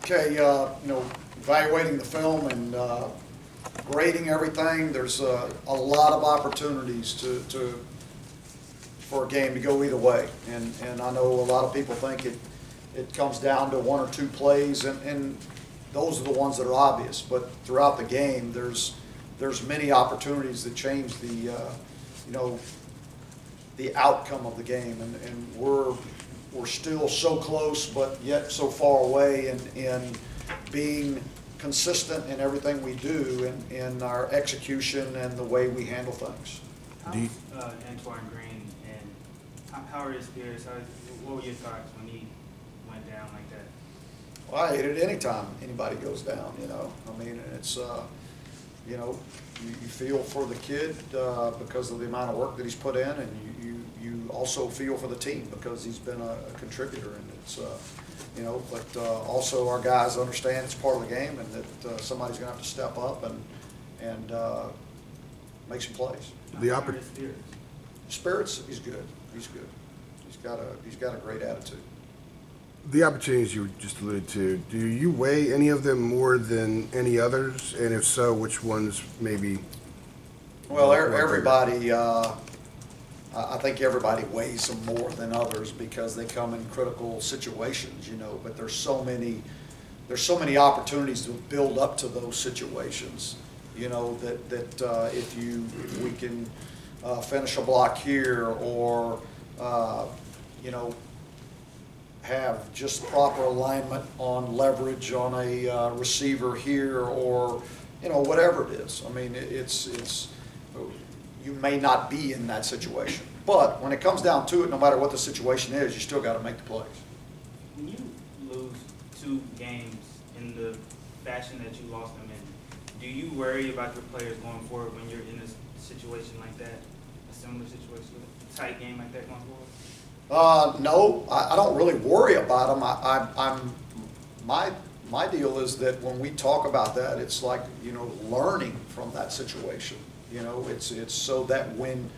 Okay, evaluating the film and grading everything, there's a lot of opportunities for a game to go either way. And I know a lot of people think it comes down to one or two plays, and those are the ones that are obvious. But throughout the game, there's many opportunities that change the outcome of the game, and we're still so close, but yet so far away in being consistent in everything we do, in our execution and the way we handle things. Antoine Green, and how are his spirits? What were your thoughts when he went down like that? Well, I hate it any time anybody goes down, I mean, it's, you feel for the kid because of the amount of work that he's put in, and you also feel for the team because he's been a contributor, and it's, but also our guys understand it's part of the game, and that somebody's going to have to step up and make some plays. Spirits, he's good. He's good. He's got a great attitude. The opportunities you just alluded to, do you weigh any of them more than any others? And if so, which ones maybe? Well, everybody, I think everybody weighs them more than others because they come in critical situations, but there's so many opportunities to build up to those situations, that if we can finish a block here, or, have just proper alignment on leverage on a receiver here, or whatever it is. I mean, it's you may not be in that situation, but when it comes down to it, no matter what the situation is, you still got to make the plays. When you lose 2 games in the fashion that you lost them in, do you worry about your players going forward when you're in a situation like that, a similar situation, a tight game like that going forward? No, I don't really worry about them. My deal is that when we talk about that, it's like, learning from that situation. It's so that when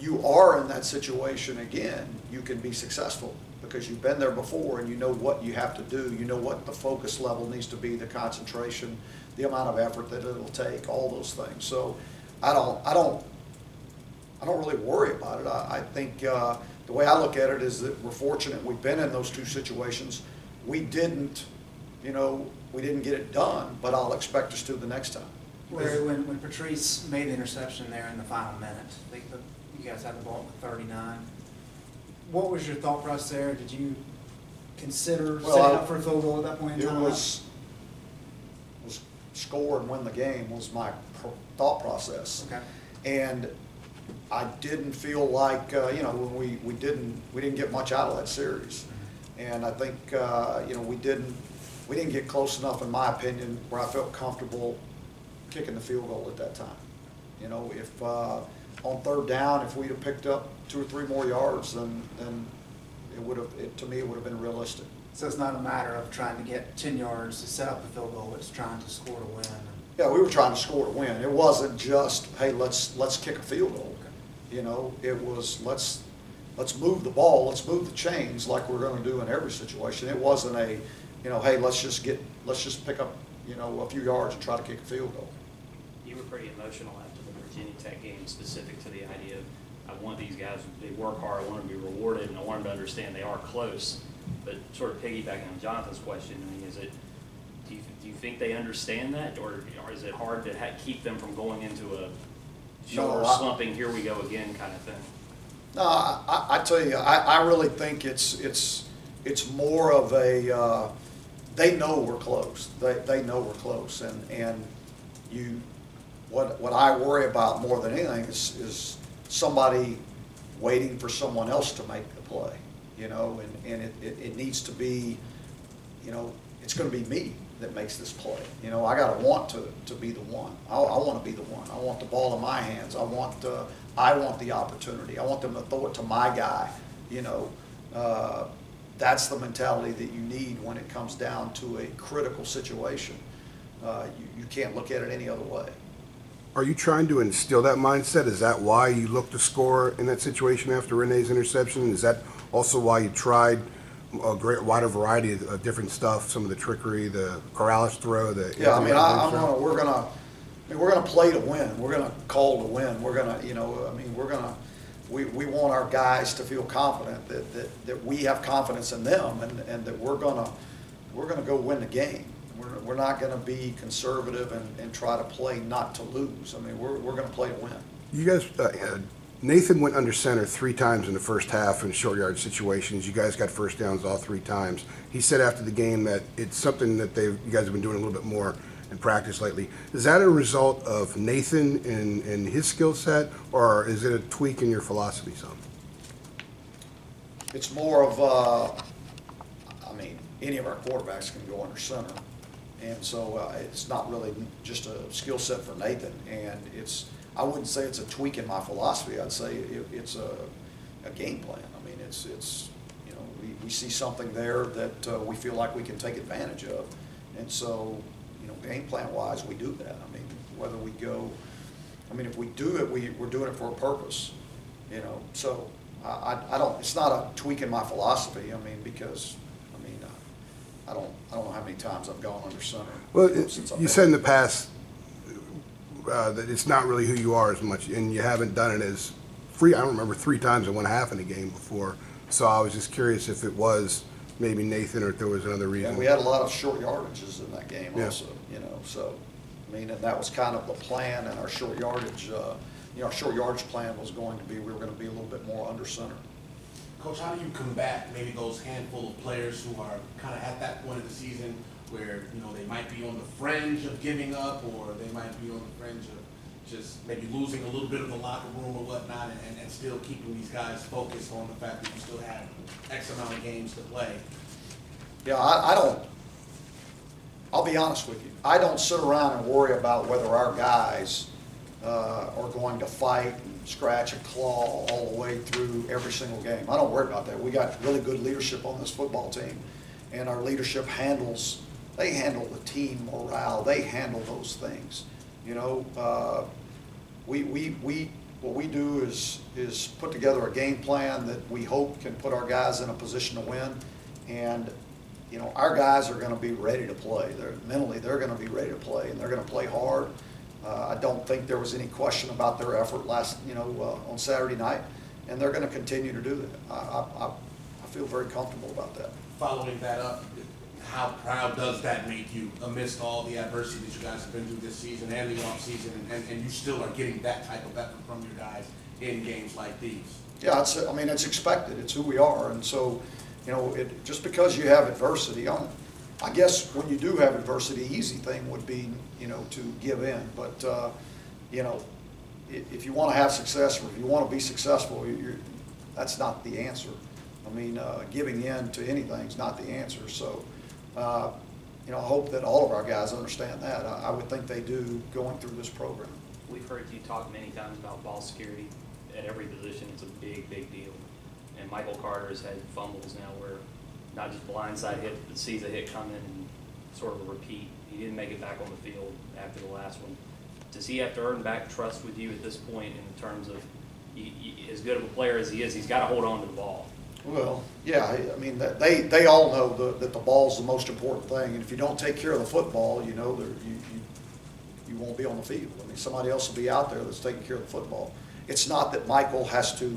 you are in that situation again, you can be successful because you've been there before and you know what you have to do. You know what the focus level needs to be, the concentration, the amount of effort that it'll take, all those things. So I don't really worry about it. I think the way I look at it is that we're fortunate we've been in those 2 situations. We didn't get it done, but I'll expect us to the next time. Larry, when Patrice made the interception there in the final minute, you guys had the ball at 39. What was your thought process there? Did you consider setting up for a field goal at that point in time? It was score and win the game was my thought process. Okay. And I didn't feel like when we didn't get much out of that series, and I think we didn't get close enough, in my opinion, where I felt comfortable kicking the field goal at that time. If on 3rd down, if we'd have picked up 2 or 3 more yards, then to me it would have been realistic. So it's not a matter of trying to get 10 yards to set up the field goal; it's trying to score to win. Yeah, we were trying to score to win. It wasn't just, hey, let's kick a field goal. It was let's move the ball, let's move the chains like we're going to do in every situation. It wasn't a, hey, let's just pick up, a few yards and try to kick a field goal. You were pretty emotional after the Virginia Tech game, specific to the idea of, I want these guys, they work hard, I want them to be rewarded, and I want them to understand they are close. But sort of piggybacking on Jonathan's question, I mean, do you think they understand that, or is it hard to keep them from going into a slumping, here we go again kind of thing? No, I tell you, I really think it's more of a, they know we're close. They know we're close, and what I worry about more than anything is somebody waiting for someone else to make the play, and it needs to be, it's going to be me that makes this play. I got to want to be the one. I want to be the one. I want the ball in my hands. I want the opportunity. I want them to throw it to my guy. That's the mentality that you need when it comes down to a critical situation. You can't look at it any other way. Are you trying to instill that mindset? Is that why you looked to score in that situation after Renee's interception? Is that also why you tried a great wider variety of different stuff. Some of the trickery, the Corrales throw, the Yeah, I mean, we're gonna play to win. We're gonna call to win. We're gonna, we want our guys to feel confident that we have confidence in them and that we're gonna go win the game. We're not gonna be conservative and try to play not to lose. I mean, we're gonna play to win. You guys, Nathan went under center 3 times in the first half in short yard situations. You guys got first downs all 3 times. He said after the game that it's something that you guys have been doing a little bit more in practice lately. Is that a result of Nathan and his skill set, or is it a tweak in your philosophy some? It's more of, any of our quarterbacks can go under center. And so it's not really just a skill set for Nathan. And I wouldn't say it's a tweak in my philosophy. I'd say it's a game plan. I mean, it's we see something there that we feel like we can take advantage of. And so, game plan wise, we do that. I mean, whether we go, if we do it, we're doing it for a purpose. So I don't. It's not a tweak in my philosophy. Because I don't know how many times I've gone under center. Well, you said in the past that it's not really who you are as much, and you haven't done it as free. I don't remember 3 times in one half in a game before. So I was just curious if it was maybe Nathan or if there was another reason. Yeah, we had a lot of short yardages in that game also. Yeah. So and that was kind of the plan, and our short yardage. Our short yardage plan was going to be we were going to be a little bit more under center. Coach, how do you combat maybe those handful of players who are kind of at that point of the season where, they might be on the fringe of giving up, or they might be on the fringe of just maybe losing a little bit of the locker room or whatnot, and still keeping these guys focused on the fact that you still have X amount of games to play? Yeah, I'll be honest with you. I don't sit around and worry about whether our guys are going to fight and scratch and claw all the way through every single game. I don't worry about that. We got really good leadership on this football team, and our leadership handle the team morale. They handle those things. What we do is put together a game plan that we hope can put our guys in a position to win, and our guys are going to be ready to play. They're going to be ready to play, and they're going to play hard. I don't think there was any question about their effort on Saturday night, and they're going to continue to do that. I feel very comfortable about that. Following that up, how proud does that make you amidst all the adversity that you guys have been through this season and the offseason, and you still are getting that type of effort from your guys in games like these? Yeah, it's expected. It's who we are, and so, just because you have adversity, I guess when you do have adversity, the easy thing would be, to give in. But, if you want to have success, or if you want to be successful, that's not the answer. Giving in to anything is not the answer. So, I hope that all of our guys understand that. I would think they do going through this program. We've heard you talk many times about ball security. At every position, it's a big, big deal. And Michael Carter's had fumbles now where not just blindside hit, but sees a hit coming and sort of a repeat. He didn't make it back on the field after the last one. Does he have to earn back trust with you at this point in terms of as good of a player as he is, he's got to hold on to the ball? Well, yeah, they all know that the ball's the most important thing, and if you don't take care of the football, you won't be on the field. Somebody else will be out there that's taking care of the football. It's not that Michael has to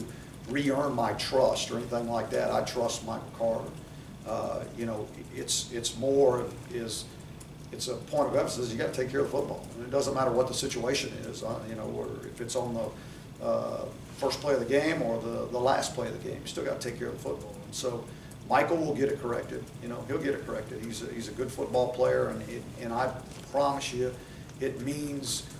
re-earn my trust or anything like that. I trust Michael Carter. It's more it's a point of emphasis. You got to take care of the football. It doesn't matter what the situation is, or if it's on the first play of the game or the last play of the game. You still got to take care of the football. And so Michael will get it corrected. He'll get it corrected. He's a good football player, and I promise you, it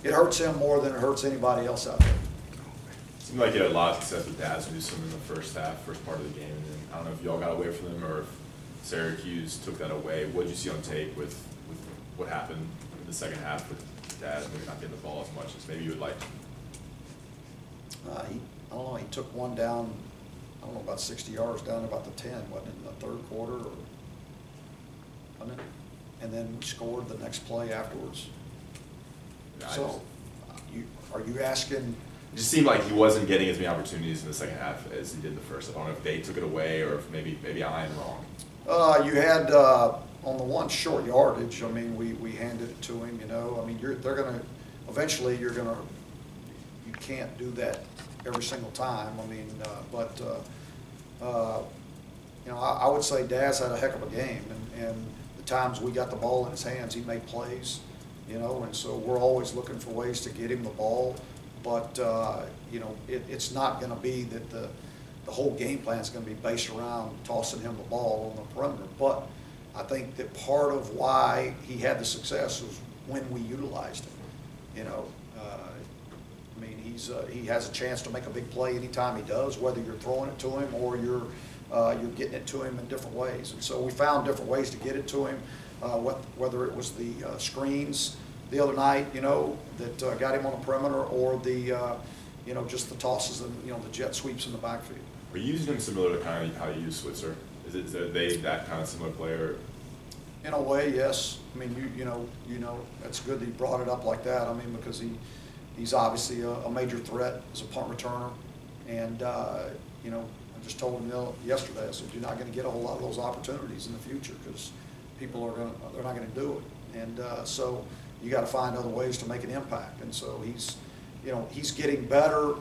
hurts him more than it hurts anybody else out there. It seemed like you had a lot of success with Daz Newsome in the first part of the game, and then I don't know if y'all got away from them or if Syracuse took that away. What did you see on tape with what happened in the second half with Daz maybe not getting the ball as much as maybe you would like? I don't know, he took one down, I don't know, about 60 yards down about the 10, wasn't it, in the third quarter, wasn't it? And then we scored the next play afterwards. Yeah, So, are you asking? It just seemed like he wasn't getting as many opportunities in the second half as he did in the first. I don't know if they took it away or if maybe I am wrong. You had, on the one short yardage, I mean, we handed it to him, you know. I mean, they're gonna, eventually you can't do that every single time. I mean, you know, I would say Daz had a heck of a game, and the times we got the ball in his hands, he made plays, you know, and so we're always looking for ways to get him the ball. But, you know, it's not gonna be that the whole game plan is going to be based around tossing him the ball on the perimeter. But I think that part of why he had the success was when we utilized him. You know, I mean, he has a chance to make a big play anytime he does, whether you're throwing it to him or you're getting it to him in different ways. And so we found different ways to get it to him, whether it was the screens the other night, you know, that got him on the perimeter, or the you know, just the tosses and, you know, the jet sweeps in the backfield. Are you using him similar to kind of how you use Switzer? Is they that kind of similar player? In a way, yes. I mean, you know, it's good that he brought it up like that. I mean, because he's obviously a major threat as a punt returner, and you know, I just told him yesterday, I said, you're not going to get a whole lot of those opportunities in the future because people they're not going to do it, and so you got to find other ways to make an impact. And so he's getting better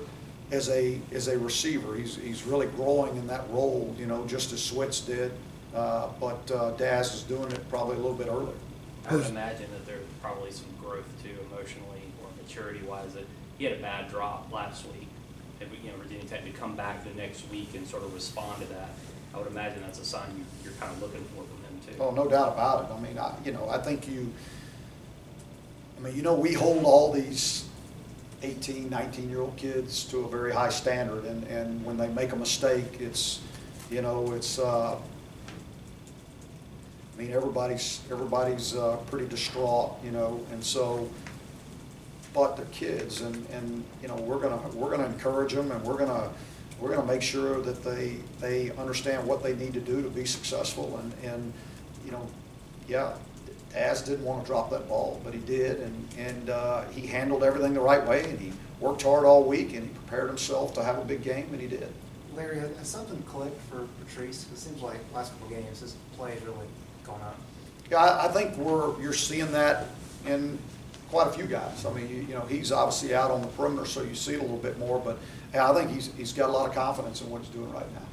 as a receiver. He's really growing in that role, you know, just as Switz did. But Daz is doing it probably a little bit earlier. I would imagine that there's probably some growth too, emotionally or maturity-wise. That he had a bad drop last week, and you know, Virginia Tech to come back the next week and sort of respond to that. I would imagine that's a sign you're kind of looking for from him too. Oh, no doubt about it. I mean, I think you know, we hold all these 18, 19-year-old kids to a very high standard, and when they make a mistake, it's, you know, it's, I mean, everybody's pretty distraught, you know, and so, but they're kids, and you know, we're gonna encourage them, and we're gonna make sure that they understand what they need to do to be successful, and you know, yeah. Az didn't want to drop that ball, but he did, and he handled everything the right way, and he worked hard all week, and he prepared himself to have a big game, and he did. Larry, has something clicked for Patrice? It seems like last couple of games his play has really gone up. Yeah, I think you're seeing that in quite a few guys. I mean, you know, he's obviously out on the perimeter, so you see it a little bit more, but yeah, I think he's got a lot of confidence in what he's doing right now.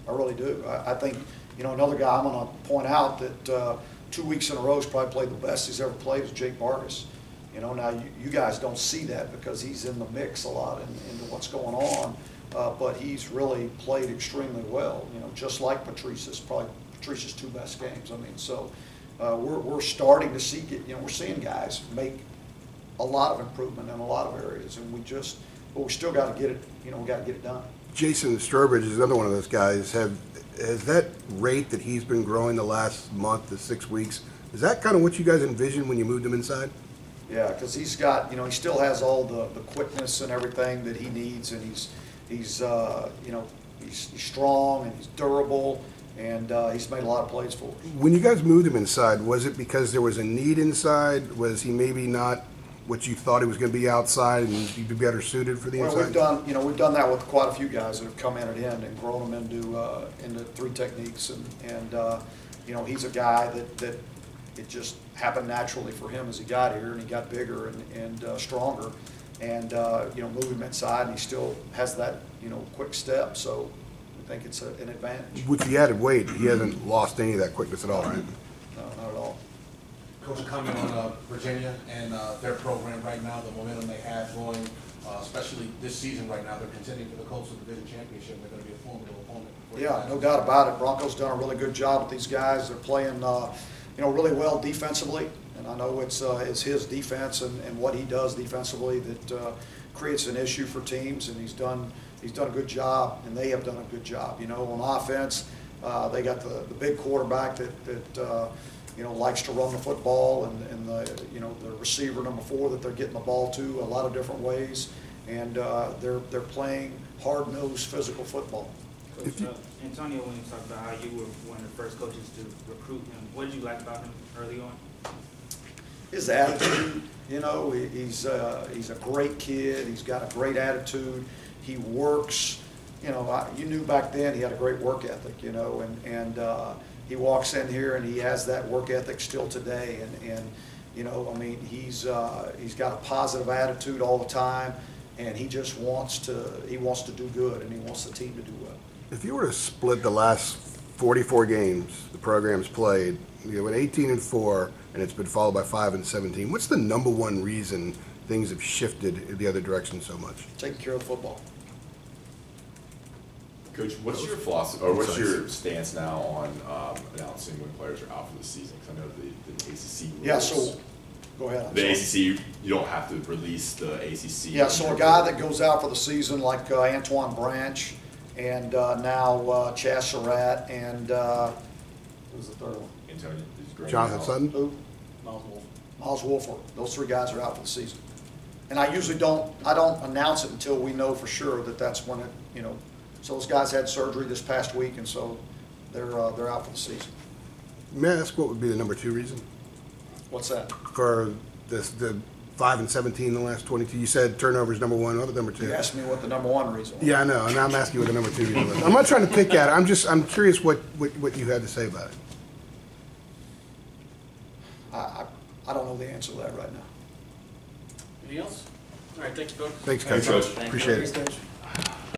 I really do. I think, you know, another guy I'm going to point out that 2 weeks in a row, he's probably played the best he's ever played is Jake Vargas. You know, now you guys don't see that because he's in the mix a lot into what's going on, but he's really played extremely well. You know, just like Patrice's, probably Patrice's 2 best games. I mean, so we're starting to see, you know, we're seeing guys make a lot of improvement in a lot of areas, and but we still got to get it. You know, we got to get it done. Jason Sturbridge is another one of those guys. Has that rate that he's been growing the last month to 6 weeks, is that kind of what you guys envisioned when you moved him inside? Yeah, because he's got, you know, he still has all the quickness and everything that he needs, and he's you know, he's strong and he's durable, and he's made a lot of plays for us. When you guys moved him inside, was it because there was a need inside? Was he maybe not what you thought he was going to be outside, and he'd be better suited for the inside? Well, we've done that with quite a few guys that have come in at end and grown them into 3 techniques, and you know, he's a guy that it just happened naturally for him as he got here, and he got bigger and stronger, and you know, move him inside, and he still has that, you know, quick step, so I think it's an advantage. With the added weight, he hasn't lost any of that quickness at all, right? No, not at all. Coach, comment on Virginia and their program right now, the momentum they have going, especially this season right now. They're contending for the Coastal Division Championship. They're going to be a formidable opponent. Yeah, no doubt about it. Broncos done a really good job with these guys. They're playing, you know, really well defensively, and I know it's his defense and what he does defensively that creates an issue for teams, and he's done a good job, and they have done a good job. You know, on offense, they got the big quarterback that you know, likes to run the football, and the, you know, the receiver number 4 that they're getting the ball to a lot of different ways, and they're playing hard-nosed physical football. Coach, Antonio Williams talked about how you were one of the first coaches to recruit him. What did you like about him early on? His attitude, you know, he's a great kid. He's got a great attitude. He works. You know, you knew back then he had a great work ethic. You know, and he walks in here and he has that work ethic still today. And you know, I mean, he's got a positive attitude all the time, and he just wants to do good, and he wants the team to do well. If you were to split the last 44 games the program's played, you went 18-4, and it's been followed by 5-17. What's the number one reason things have shifted in the other direction so much? Taking care of football. Coach, what's your philosophy, or what's your stance now on announcing when players are out for the season? Because I know the ACC rules. Yeah, so, go ahead. I'm The sorry. ACC, you don't have to release the ACC. Yeah, so a guy that goes out for the season like Antoine Branch and now Chaz Surratt and who's the third one? Antonio, is Graham Jonathan out? Sutton? Who? Miles Wolford. Those three guys are out for the season. And I usually don't announce it until we know for sure that that's when it, you know. So those guys had surgery this past week, and so they're out for the season. May I ask what would be the number 2 reason What's that? for the 5-17 in the last 22? You said turnovers number 1. What was number 2? You asked me what the number one reason was. Yeah, I know, and I'm asking you what the number 2 reason was. I'm not trying to pick at it. I'm curious what you had to say about it. I don't know the answer to that right now. Anything else? All right, thank you, folks. Thanks, Thanks, Coach. Coach. Appreciate it. Thanks, Coach.